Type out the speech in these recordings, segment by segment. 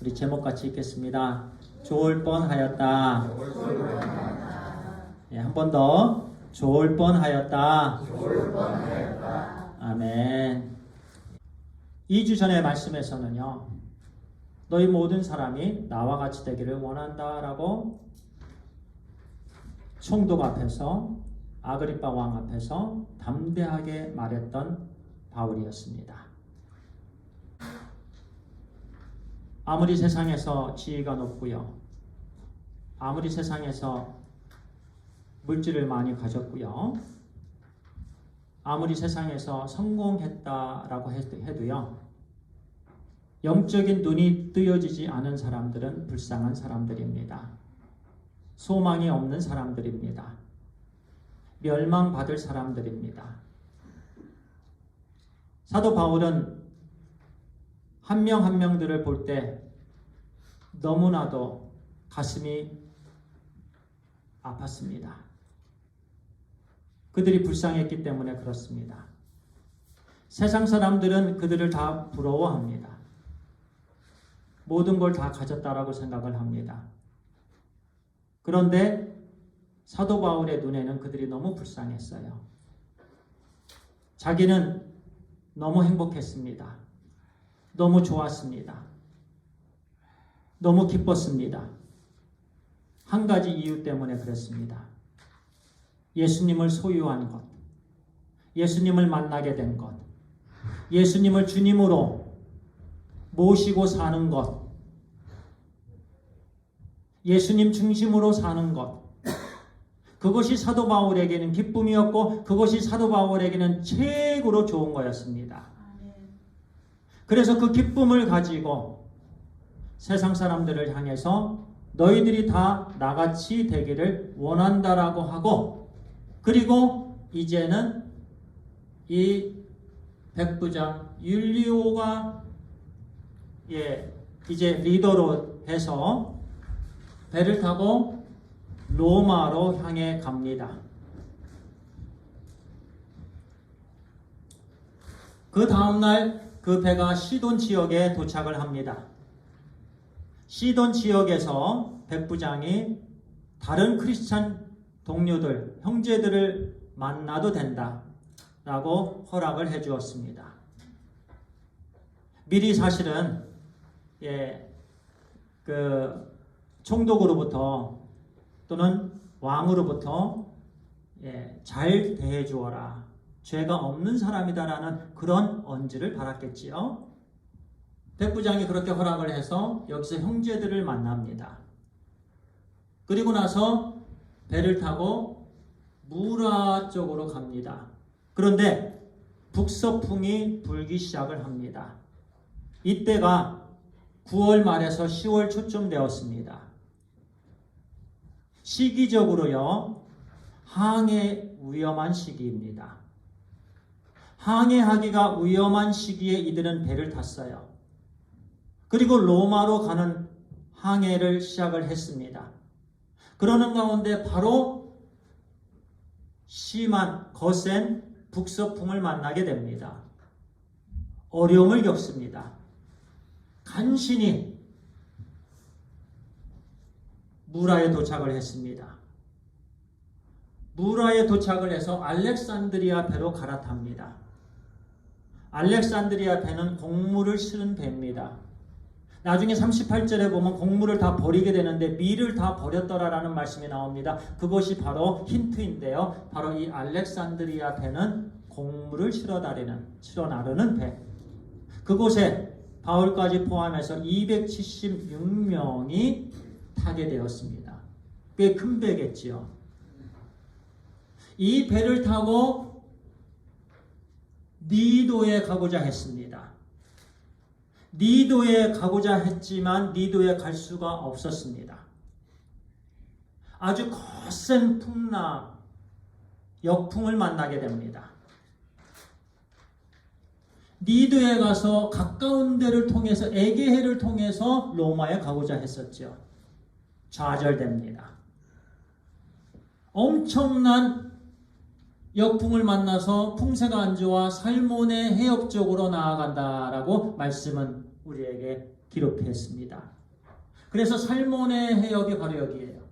우리 제목 같이 읽겠습니다. 좋을 뻔하였다. 네, 한 번 더. 좋을 뻔하였다. 아멘. 2주 전의 말씀에서는요, 너희 모든 사람이 나와 같이 되기를 원한다라고 총독 앞에서, 아그리빠 왕 앞에서 담대하게 말했던 바울이었습니다. 아무리 세상에서 지위가 높고요, 아무리 세상에서 물질을 많이 가졌고요, 아무리 세상에서 성공했다라고 해도요, 영적인 눈이 뜨여지지 않은 사람들은 불쌍한 사람들입니다. 소망이 없는 사람들입니다. 멸망받을 사람들입니다. 사도 바울은 한 명 한 명들을 볼 때 너무나도 가슴이 아팠습니다. 그들이 불쌍했기 때문에 그렇습니다. 세상 사람들은 그들을 다 부러워합니다. 모든 걸 다 가졌다라고 생각을 합니다. 그런데 사도 바울의 눈에는 그들이 너무 불쌍했어요. 자기는 너무 행복했습니다. 너무 좋았습니다. 너무 기뻤습니다. 한 가지 이유 때문에 그랬습니다. 예수님을 소유한 것, 예수님을 만나게 된 것, 예수님을 주님으로 모시고 사는 것, 예수님 중심으로 사는 것, 그것이 사도 바울에게는 기쁨이었고 그것이 사도 바울에게는 최고로 좋은 거였습니다. 그래서 그 기쁨을 가지고 세상 사람들을 향해서 너희들이 다 나같이 되기를 원한다라고 하고, 그리고 이제는 이 백부장 율리오가 이제 리더로 해서 배를 타고 로마로 향해 갑니다. 그 다음날 그 배가 시돈 지역에 도착을 합니다. 시돈 지역에서 백부장이 다른 크리스찬 동료들, 형제들을 만나도 된다라고 허락을 해주었습니다. 미리 사실은 그 총독으로부터 또는 왕으로부터 잘 대해주어라, 죄가 없는 사람이다라는 그런 언지를 받았겠지요. 백부장이 그렇게 허락을 해서 여기서 형제들을 만납니다. 그리고 나서 배를 타고 무라 쪽으로 갑니다. 그런데 북서풍이 불기 시작을 합니다. 이때가 9월 말에서 10월 초쯤 되었습니다. 시기적으로요, 항해 위험한 시기입니다. 항해하기가 위험한 시기에 이들은 배를 탔어요. 그리고 로마로 가는 항해를 시작을 했습니다. 그러는 가운데 바로 심한 거센 북서풍을 만나게 됩니다. 어려움을 겪습니다. 간신히 무라에 도착을 했습니다. 무라에 도착을 해서 알렉산드리아 배로 갈아탑니다. 알렉산드리아 배는 곡물을 실은 배입니다. 나중에 38절에 보면 곡물을 다 버리게 되는데 밀을 다 버렸더라라는 말씀이 나옵니다. 그것이 바로 힌트인데요. 바로 이 알렉산드리아 배는 곡물을 실어 나르는 배. 그곳에 바울까지 포함해서 276명이 타게 되었습니다. 꽤 큰 배겠지요. 이 배를 타고 니도에 가고자 했습니다. 니도에 가고자 했지만 니도에 갈 수가 없었습니다. 아주 거센 풍랑, 역풍을 만나게 됩니다. 니도에 가서 가까운 데를 통해서 에게해를 통해서 로마에 가고자 했었죠. 좌절됩니다. 엄청난 역풍을 만나서 풍세가 안 좋아 살몬의 해협 쪽으로 나아간다라고 말씀은 우리에게 기록했습니다. 그래서 살몬의 해협이 바로 여기예요.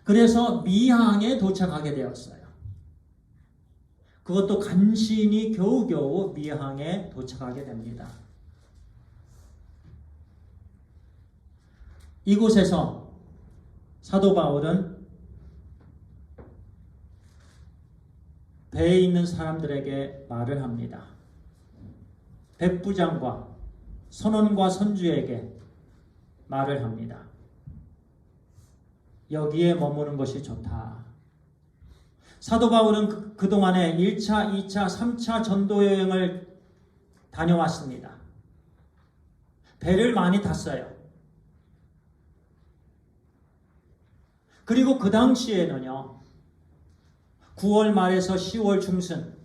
그래서 미항에 도착하게 되었어요. 그것도 간신히 겨우겨우 미항에 도착하게 됩니다. 이곳에서 사도 바울은 배에 있는 사람들에게 말을 합니다. 백부장과 선원과 선주에게 말을 합니다. 여기에 머무는 것이 좋다. 사도 바울은 그동안에 1차, 2차, 3차 전도 여행을 다녀왔습니다. 배를 많이 탔어요. 그리고 그 당시에는요, 9월 말에서 10월 중순,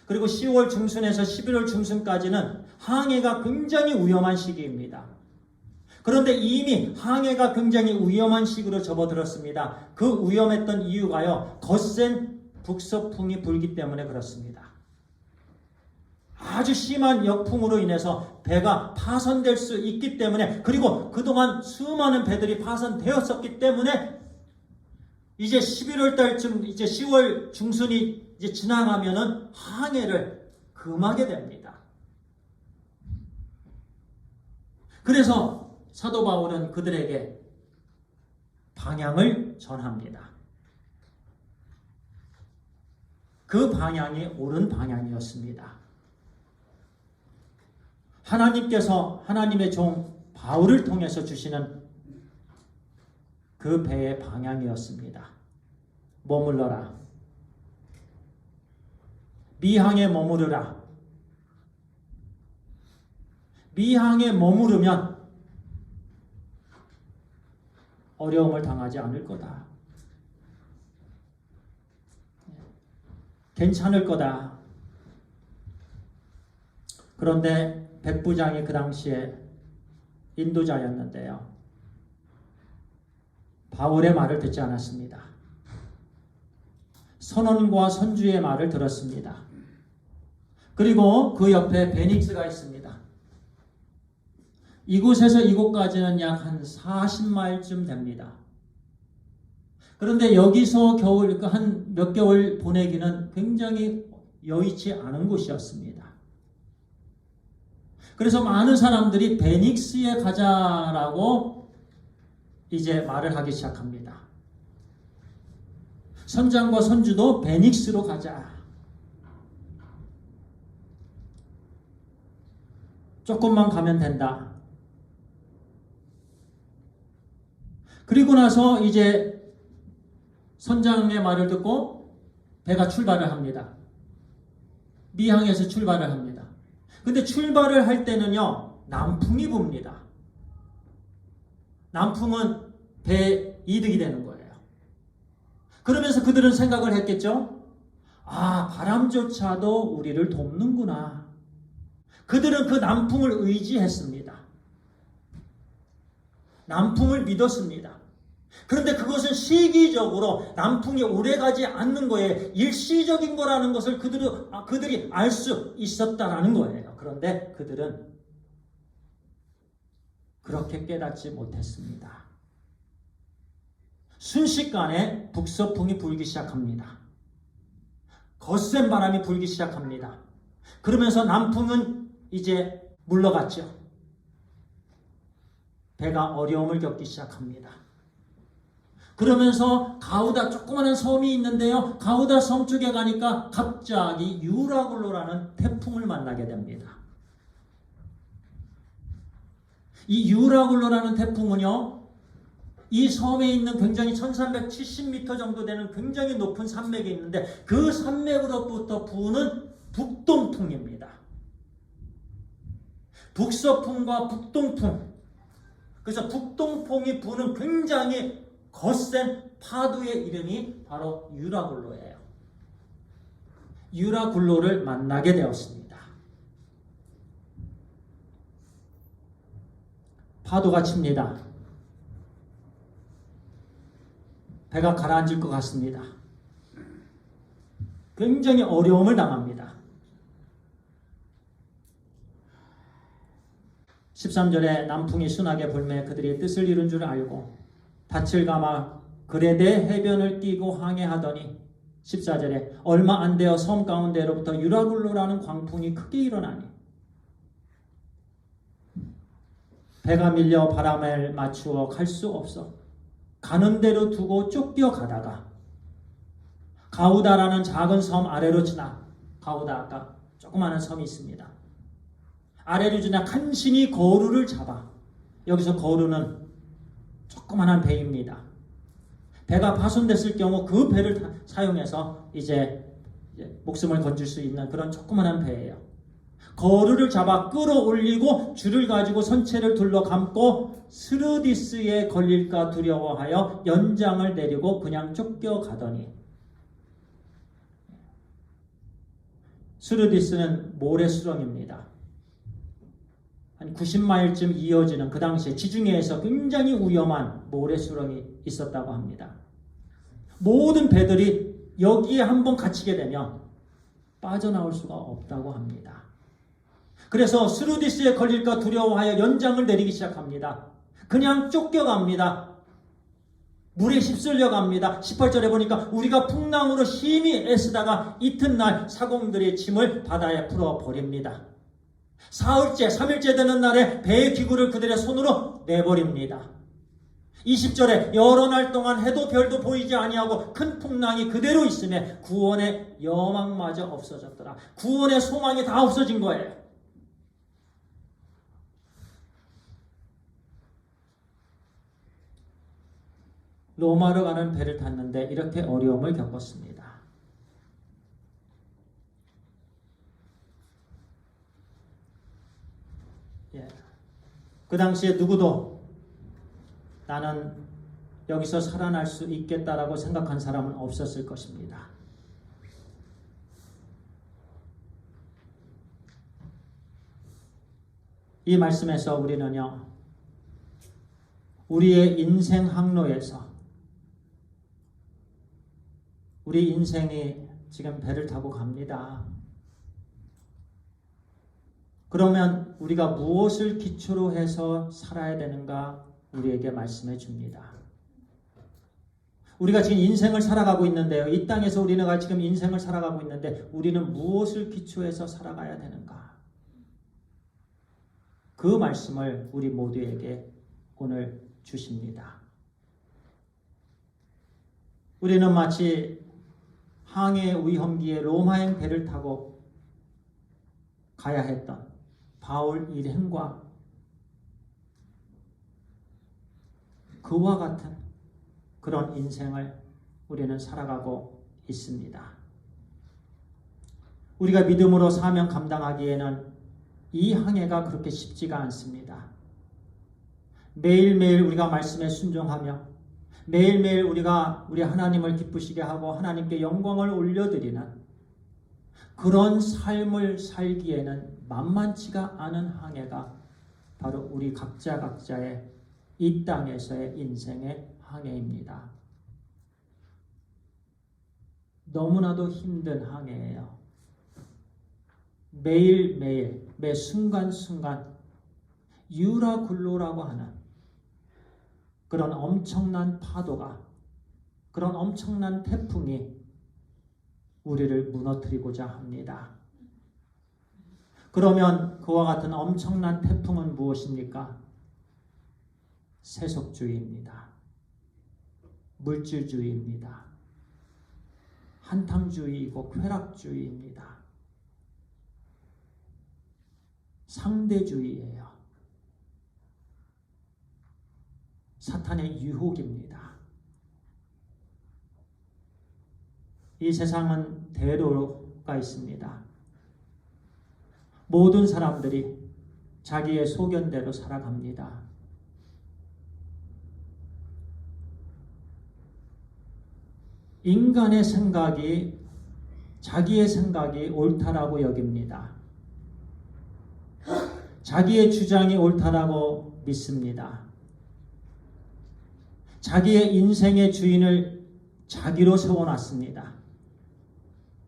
그리고 10월 중순에서 11월 중순까지는 항해가 굉장히 위험한 시기입니다. 그런데 이미 항해가 굉장히 위험한 시기로 접어들었습니다. 그 위험했던 이유가요, 거센 북서풍이 불기 때문에 그렇습니다. 아주 심한 역풍으로 인해서 배가 파손될 수 있기 때문에, 그리고 그동안 수많은 배들이 파손되었었기 때문에 이제 11월 달쯤, 이제 10월 중순이 이제 지나가면은 항해를 금하게 됩니다. 그래서 사도 바울은 그들에게 방향을 전합니다. 그 방향이 옳은 방향이었습니다. 하나님께서 하나님의 종 바울을 통해서 주시는 그 배의 방향이었습니다. 머물러라. 미항에 머무르라. 미항에 머무르면 어려움을 당하지 않을 거다. 괜찮을 거다. 그런데 백부장이 그 당시에 인도자였는데요, 바울의 말을 듣지 않았습니다. 선원과 선주의 말을 들었습니다. 그리고 그 옆에 베닉스가 있습니다. 이곳에서 이곳까지는 약 한 40마일쯤 됩니다. 그런데 여기서 겨울 한 몇 개월 보내기는 굉장히 여의치 않은 곳이었습니다. 그래서 많은 사람들이 베닉스에 가자라고 이제 말을 하기 시작합니다. 선장과 선주도 베닉스로 가자. 조금만 가면 된다. 그리고 나서 이제 선장의 말을 듣고 배가 출발을 합니다. 미항에서 출발을 합니다. 근데 출발을 할 때는요, 남풍이 붑니다. 남풍은 배에 이득이 되는 거예요. 그러면서 그들은 생각을 했겠죠? 아, 바람조차도 우리를 돕는구나. 그들은 그 남풍을 의지했습니다. 남풍을 믿었습니다. 그런데 그것은 시기적으로 남풍이 오래가지 않는 거에 일시적인 거라는 것을 그들이 알 수 있었다라는 거예요. 그런데 그들은 그렇게 깨닫지 못했습니다. 순식간에 북서풍이 불기 시작합니다. 거센 바람이 불기 시작합니다. 그러면서 남풍은 이제 물러갔죠. 배가 어려움을 겪기 시작합니다. 그러면서 가우다, 조그마한 섬이 있는데요, 가우다 섬 쪽에 가니까 갑자기 유라굴로라는 태풍을 만나게 됩니다. 이 유라굴로라는 태풍은요, 이 섬에 있는 굉장히 1370m 정도 되는 굉장히 높은 산맥이 있는데, 그 산맥으로부터 부는 북동풍입니다. 북서풍과 북동풍. 그래서 북동풍이 부는 굉장히 거센 파도의 이름이 바로 유라굴로예요. 유라굴로를 만나게 되었습니다. 파도가 칩니다. 배가 가라앉을 것 같습니다. 굉장히 어려움을 당합니다. 13절에 남풍이 순하게 불매 그들이 뜻을 이룬 줄 알고 닻을 감아 그레데 해변을 끼고 항해하더니 14절에 얼마 안 되어 섬 가운데로부터 유라굴로라는 광풍이 크게 일어나니 배가 밀려 바람을 맞추어 갈 수 없어 가는 대로 두고 쫓겨가다가 가우다라는 작은 섬 아래로 지나 가우다 아까 조그마한 섬이 있습니다. 아래로 지나 간신히 거루를 잡아 여기서 거루는 조그마한 배입니다. 배가 파손됐을 경우 그 배를 사용해서 이제 목숨을 건질 수 있는 그런 조그마한 배예요. 거루를 잡아 끌어올리고 줄을 가지고 선체를 둘러 감고 스르디스에 걸릴까 두려워하여 연장을 내리고 그냥 쫓겨가더니 스르디스는 모래수렁입니다. 한 90마일쯤 이어지는 그 당시에 지중해에서 굉장히 위험한 모래수렁이 있었다고 합니다. 모든 배들이 여기에 한번 갇히게 되면 빠져나올 수가 없다고 합니다. 그래서 스루디스에 걸릴까 두려워하여 연장을 내리기 시작합니다. 그냥 쫓겨갑니다. 물에 휩쓸려 갑니다. 18절에 보니까 우리가 풍랑으로 심히 애쓰다가 이튿날 사공들의 짐을 바다에 풀어버립니다. 사흘째, 3일째 되는 날에 배의 기구를 그들의 손으로 내버립니다. 20절에 여러 날 동안 해도 별도 보이지 아니하고 큰 풍랑이 그대로 있음에 구원의 여망마저 없어졌더라. 구원의 소망이 다 없어진 거예요. 로마로 가는 배를 탔는데 이렇게 어려움을 겪었습니다. 그 당시에 누구도 나는 여기서 살아날 수 있겠다라고 생각한 사람은 없었을 것입니다. 이 말씀에서 우리는요, 우리의 인생 항로에서 우리 인생이 지금 배를 타고 갑니다. 그러면 우리가 무엇을 기초로 해서 살아야 되는가 우리에게 말씀해 줍니다. 우리가 지금 인생을 살아가고 있는데요. 이 땅에서 우리가 지금 인생을 살아가고 있는데 우리는 무엇을 기초해서 살아가야 되는가? 그 말씀을 우리 모두에게 오늘 주십니다. 우리는 마치 항해 위험기에 로마행 배를 타고 가야 했던 바울 일행과 그와 같은 그런 인생을 우리는 살아가고 있습니다. 우리가 믿음으로 사명 감당하기에는 이 항해가 그렇게 쉽지가 않습니다. 매일매일 우리가 말씀에 순종하며 매일매일 우리가 우리 하나님을 기쁘시게 하고 하나님께 영광을 올려드리는 그런 삶을 살기에는 만만치가 않은 항해가 바로 우리 각자의 이 땅에서의 인생의 항해입니다. 너무나도 힘든 항해예요. 매일매일 매 순간순간 유라굴로라고 하는 그런 엄청난 파도가, 그런 엄청난 태풍이 우리를 무너뜨리고자 합니다. 그러면 그와 같은 엄청난 태풍은 무엇입니까? 세속주의입니다. 물질주의입니다. 한탕주의이고 쾌락주의입니다. 상대주의예요. 사탄의 유혹입니다. 이 세상은 대로가 있습니다. 모든 사람들이 자기의 소견대로 살아갑니다. 인간의 생각이 자기의 생각이 옳다라고 여깁니다. 자기의 주장이 옳다라고 믿습니다. 자기의 인생의 주인을 자기로 세워놨습니다.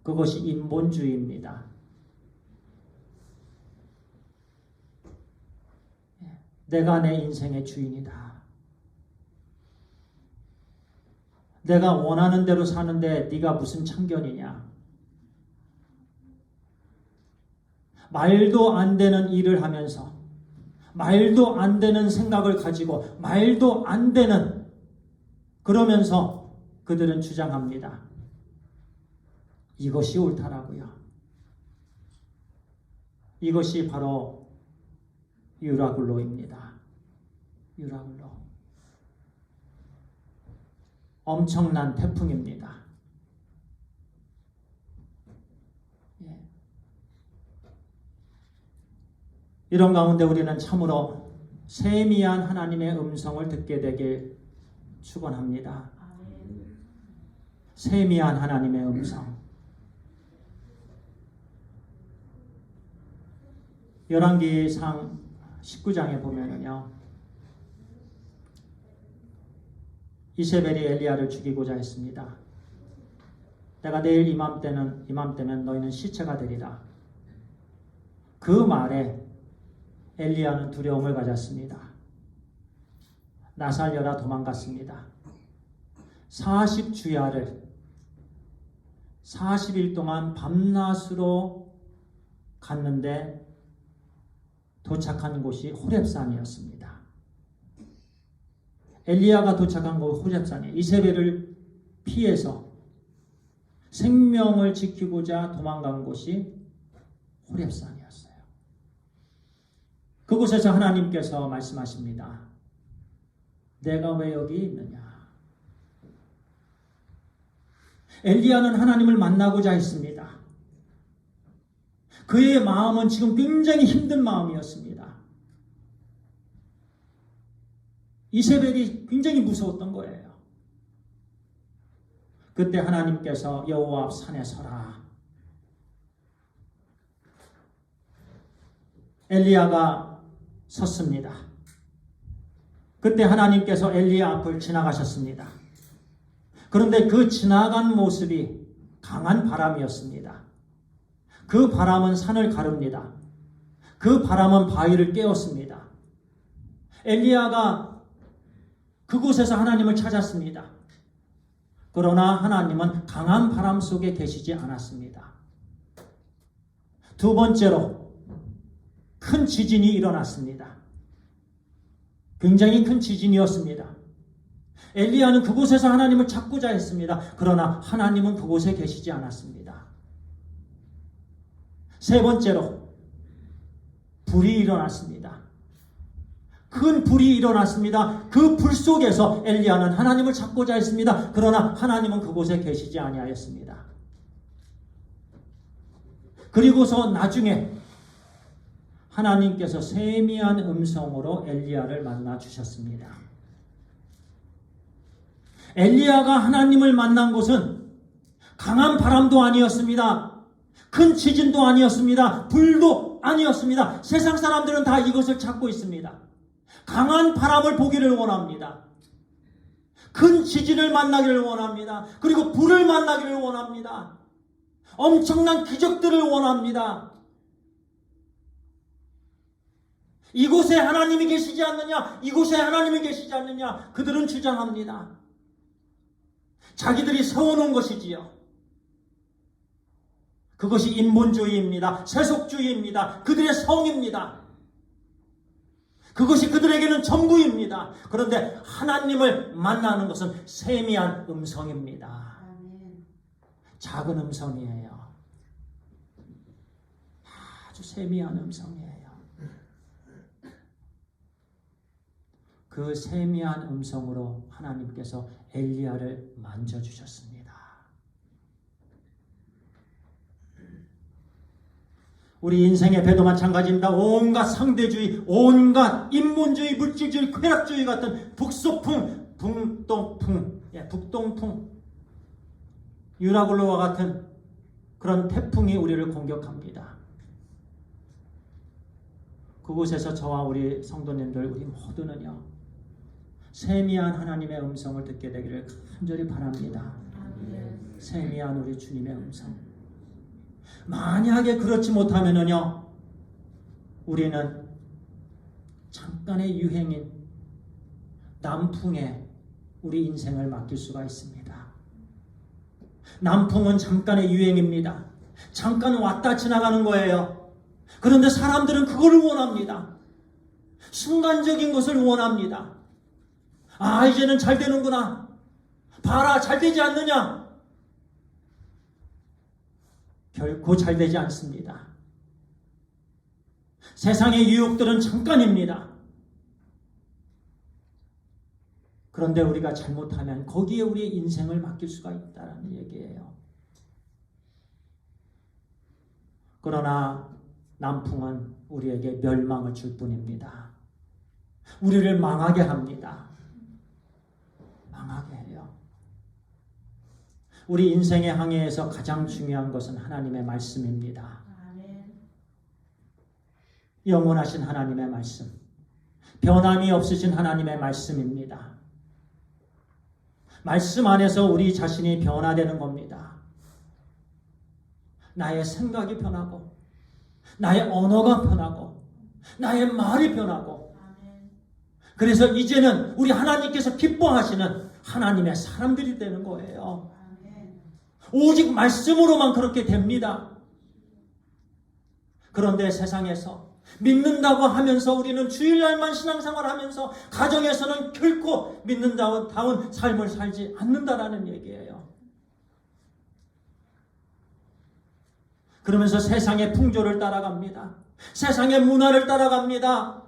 그것이 인본주의입니다. 내가 내 인생의 주인이다. 내가 원하는 대로 사는데 네가 무슨 참견이냐. 말도 안 되는 일을 하면서 말도 안 되는 생각을 가지고 말도 안 되는 그러면서 그들은 주장합니다. 이것이 옳다라고요. 이것이 바로 유라굴로입니다. 유라굴로. 엄청난 태풍입니다. 예. 이런 가운데 우리는 참으로 세미한 하나님의 음성을 듣게 되길 축원합니다. 세미한 하나님의 음성. 열왕기상 19장에 보면은요, 이세벨이 엘리야를 죽이고자 했습니다. 내가 내일 이맘때면 너희는 시체가 되리라. 그 말에 엘리야는 두려움을 가졌습니다. 나 살려라 도망갔습니다. 40주야를 40일 동안 밤낮으로 갔는데 도착한 곳이 호렙산이었습니다. 엘리야가 도착한 곳 호렙산이에요. 이세벨을 피해서 생명을 지키고자 도망간 곳이 호렙산이었어요. 그곳에서 하나님께서 말씀하십니다. 내가 왜 여기 있느냐? 엘리야는 하나님을 만나고자 했습니다. 그의 마음은 지금 굉장히 힘든 마음이었습니다. 이세벨이 굉장히 무서웠던 거예요. 그때 하나님께서 여호와 앞 산에 서라. 엘리야가 섰습니다. 그때 하나님께서 엘리야 앞을 지나가셨습니다. 그런데 그 지나간 모습이 강한 바람이었습니다. 그 바람은 산을 가릅니다. 그 바람은 바위를 깨웠습니다. 엘리야가 그곳에서 하나님을 찾았습니다. 그러나 하나님은 강한 바람 속에 계시지 않았습니다. 두 번째로 큰 지진이 일어났습니다. 굉장히 큰 지진이었습니다. 엘리야는 그곳에서 하나님을 찾고자 했습니다. 그러나 하나님은 그곳에 계시지 않았습니다. 세 번째로 불이 일어났습니다. 큰 불이 일어났습니다. 그 불 속에서 엘리야는 하나님을 찾고자 했습니다. 그러나 하나님은 그곳에 계시지 아니하였습니다. 그리고서 나중에 하나님께서 세미한 음성으로 엘리야를 만나 주셨습니다. 엘리야가 하나님을 만난 곳은 강한 바람도 아니었습니다. 큰 지진도 아니었습니다. 불도 아니었습니다. 세상 사람들은 다 이것을 찾고 있습니다. 강한 바람을 보기를 원합니다. 큰 지진을 만나기를 원합니다. 그리고 불을 만나기를 원합니다. 엄청난 기적들을 원합니다. 이곳에 하나님이 계시지 않느냐? 이곳에 하나님이 계시지 않느냐? 그들은 주장합니다. 자기들이 세워놓은 것이지요. 그것이 인본주의입니다. 세속주의입니다. 그들의 성입니다. 그것이 그들에게는 전부입니다. 그런데 하나님을 만나는 것은 세미한 음성입니다. 작은 음성이에요. 아주 세미한 음성이에요. 그 세미한 음성으로 하나님께서 엘리야를 만져주셨습니다. 우리 인생의 배도 마찬가지입니다. 온갖 상대주의, 온갖 인본주의, 물질주의, 쾌락주의 같은 북소풍, 북동풍, 유라굴로와 같은 그런 태풍이 우리를 공격합니다. 그곳에서 저와 우리 성도님들, 우리 모두는요, 세미한 하나님의 음성을 듣게 되기를 간절히 바랍니다. 세미한 우리 주님의 음성. 만약에 그렇지 못하면은요, 우리는 잠깐의 유행인 남풍에 우리 인생을 맡길 수가 있습니다. 남풍은 잠깐의 유행입니다. 잠깐 왔다 지나가는 거예요. 그런데 사람들은 그걸 원합니다. 순간적인 것을 원합니다. 아, 이제는 잘 되는구나. 봐라, 잘 되지 않느냐? 결코 잘 되지 않습니다. 세상의 유혹들은 잠깐입니다. 그런데 우리가 잘못하면 거기에 우리의 인생을 맡길 수가 있다는 얘기예요. 그러나 남풍은 우리에게 멸망을 줄 뿐입니다. 우리를 망하게 합니다. 망하게 해요. 우리 인생의 항해에서 가장 중요한 것은 하나님의 말씀입니다. 영원하신 하나님의 말씀, 변함이 없으신 하나님의 말씀입니다. 말씀 안에서 우리 자신이 변화되는 겁니다. 나의 생각이 변하고, 나의 언어가 변하고, 나의 말이 변하고, 그래서 이제는 우리 하나님께서 기뻐하시는 하나님의 사람들이 되는 거예요. 오직 말씀으로만 그렇게 됩니다. 그런데 세상에서 믿는다고 하면서 우리는 주일날만 신앙생활하면서 가정에서는 결코 믿는다운 삶을 살지 않는다라는 얘기예요. 그러면서 세상의 풍조를 따라갑니다. 세상의 문화를 따라갑니다.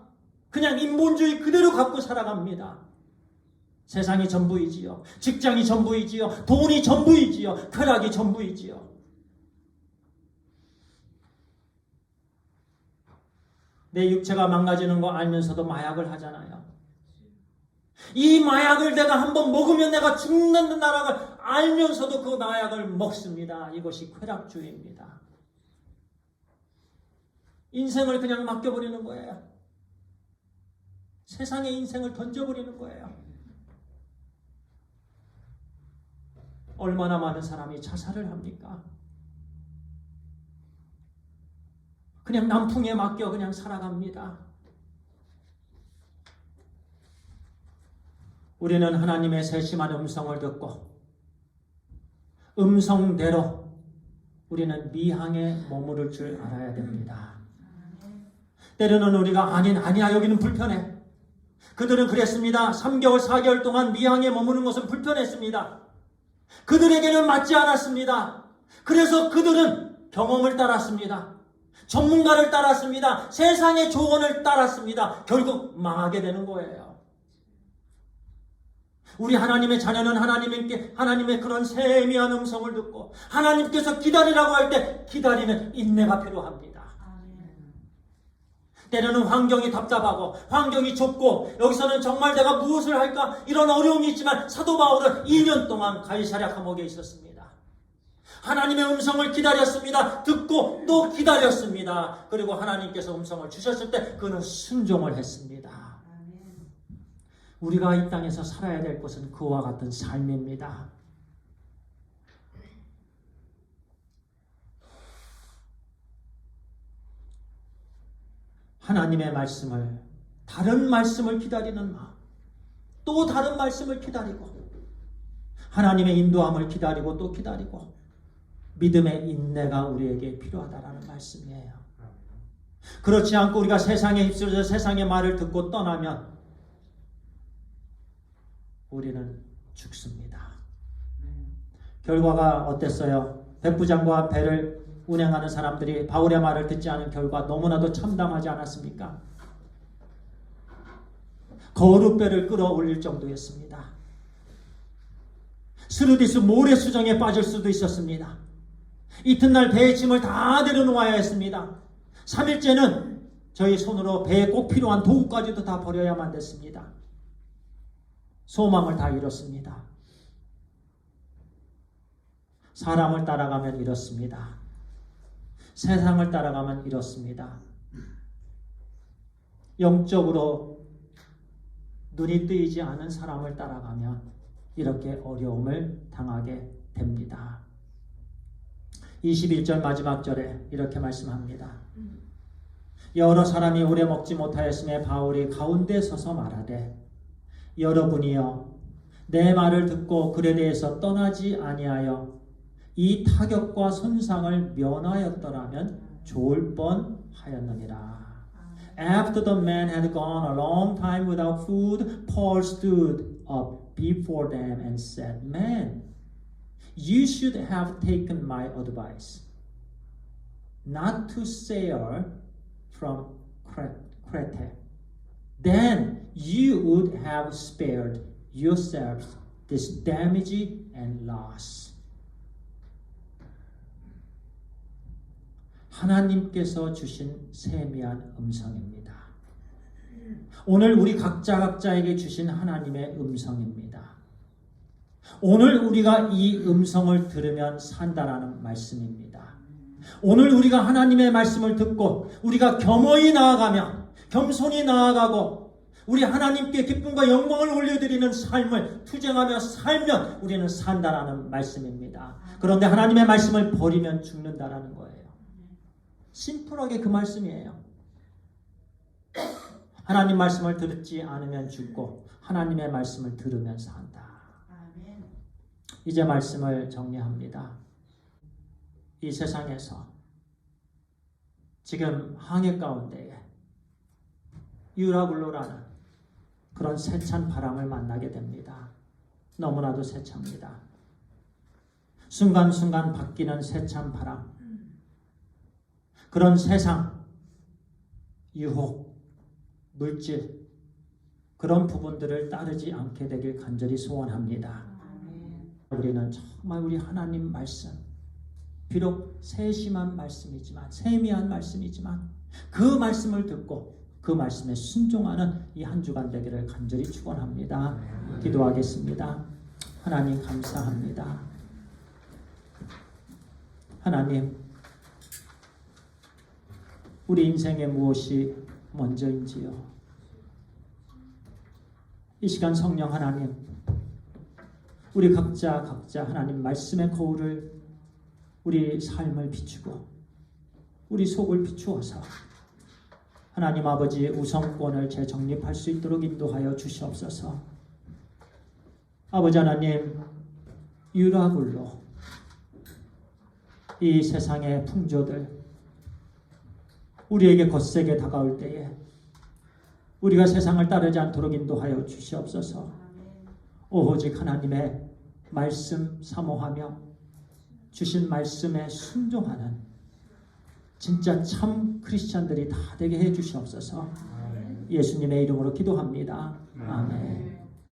그냥 인본주의 그대로 갖고 살아갑니다. 세상이 전부이지요. 직장이 전부이지요. 돈이 전부이지요. 쾌락이 전부이지요. 내 육체가 망가지는 거 알면서도 마약을 하잖아요. 이 마약을 내가 한번 먹으면 내가 죽는다는 걸 알면서도 그 마약을 먹습니다. 이것이 쾌락주의입니다. 인생을 그냥 맡겨버리는 거예요. 세상의 인생을 던져버리는 거예요. 얼마나 많은 사람이 자살을 합니까? 그냥 남풍에 맡겨 그냥 살아갑니다. 우리는 하나님의 세심한 음성을 듣고 음성대로 우리는 미항에 머무를 줄 알아야 됩니다. 때로는 우리가 아니야 여기는 불편해. 그들은 그랬습니다. 3개월 4개월 동안 미항에 머무는 것은 불편했습니다. 그들에게는 맞지 않았습니다. 그래서 그들은 경험을 따랐습니다. 전문가를 따랐습니다. 세상의 조언을 따랐습니다. 결국 망하게 되는 거예요. 우리 하나님의 자녀는 하나님의 그런 세미한 음성을 듣고 하나님께서 기다리라고 할 때 기다리는 인내가 필요합니다. 때로는 환경이 답답하고 환경이 좁고 여기서는 정말 내가 무엇을 할까 이런 어려움이 있지만 사도 바울은 2년 동안 가이사랴 감옥에 있었습니다. 하나님의 음성을 기다렸습니다. 듣고 또 기다렸습니다. 그리고 하나님께서 음성을 주셨을 때 그는 순종을 했습니다. 우리가 이 땅에서 살아야 될 것은 그와 같은 삶입니다. 하나님의 말씀을, 다른 말씀을 기다리는 마음, 또 다른 말씀을 기다리고 하나님의 인도함을 기다리고 또 기다리고 믿음의 인내가 우리에게 필요하다라는 말씀이에요. 그렇지 않고 우리가 세상에 휩쓸려서 세상의 말을 듣고 떠나면 우리는 죽습니다. 결과가 어땠어요? 백부장과 배를 운행하는 사람들이 바울의 말을 듣지 않은 결과 너무나도 참담하지 않았습니까? 거룻배를 끌어올릴 정도였습니다. 스르디스 모래수정에 빠질 수도 있었습니다. 이튿날 배의 짐을 다 내려놓아야 했습니다. 3일째는 저희 손으로 배에 꼭 필요한 도구까지도 다 버려야만 됐습니다. 소망을 다 잃었습니다. 사람을 따라가면 이렇습니다. 세상을 따라가면 이렇습니다. 영적으로 눈이 뜨이지 않은 사람을 따라가면 이렇게 어려움을 당하게 됩니다. 21절 마지막 절에 이렇게 말씀합니다. 여러 사람이 오래 먹지 못하였음에 바울이 가운데 서서 말하되 여러분이여 내 말을 듣고 글에 대해서 떠나지 아니하여 이 타격과 손상을 면하였더라면 좋을 뻔하였느니라. After the man had gone a long time without food, Paul stood up before them and said, "Men, you should have taken my advice, not to sail from Crete. Then you would have spared yourselves this damage and loss." 하나님께서 주신 세미한 음성입니다. 오늘 우리 각자에게 주신 하나님의 음성입니다. 오늘 우리가 이 음성을 들으면 산다라는 말씀입니다. 오늘 우리가 하나님의 말씀을 듣고 우리가 겸허히 나아가며 겸손히 나아가고 우리 하나님께 기쁨과 영광을 올려드리는 삶을 투쟁하며 살면 우리는 산다라는 말씀입니다. 그런데 하나님의 말씀을 버리면 죽는다라는 거예요. 심플하게 그 말씀이에요. 하나님 말씀을 듣지 않으면 죽고 하나님의 말씀을 들으면 산다. 이제 말씀을 정리합니다. 이 세상에서 지금 항해 가운데에 유라굴로라는 그런 세찬 바람을 만나게 됩니다. 너무나도 세차입니다. 순간순간 바뀌는 세찬 바람, 그런 세상, 유혹, 물질, 그런 부분들을 따르지 않게 되길 간절히 소원합니다. 우리는 정말 우리 하나님 말씀, 비록 세심한 말씀이지만, 세미한 말씀이지만 그 말씀을 듣고 그 말씀에 순종하는 이 한 주간 되기를 간절히 축원합니다. 기도하겠습니다. 하나님 감사합니다. 하나님, 우리 인생에 무엇이 먼저인지요? 이 시간 성령 하나님, 우리 각자 하나님 말씀의 거울을 우리 삶을 비추고 우리 속을 비추어서 하나님 아버지의 우선권을 재정립할 수 있도록 인도하여 주시옵소서. 아버지 하나님, 유라굴로 이 세상의 풍조들 우리에게 거세게 다가올 때에 우리가 세상을 따르지 않도록 인도하여 주시옵소서. 오직 하나님의 말씀 사모하며 주신 말씀에 순종하는 진짜 참 크리스찬들이 다 되게 해 주시옵소서. 예수님의 이름으로 기도합니다. 아멘.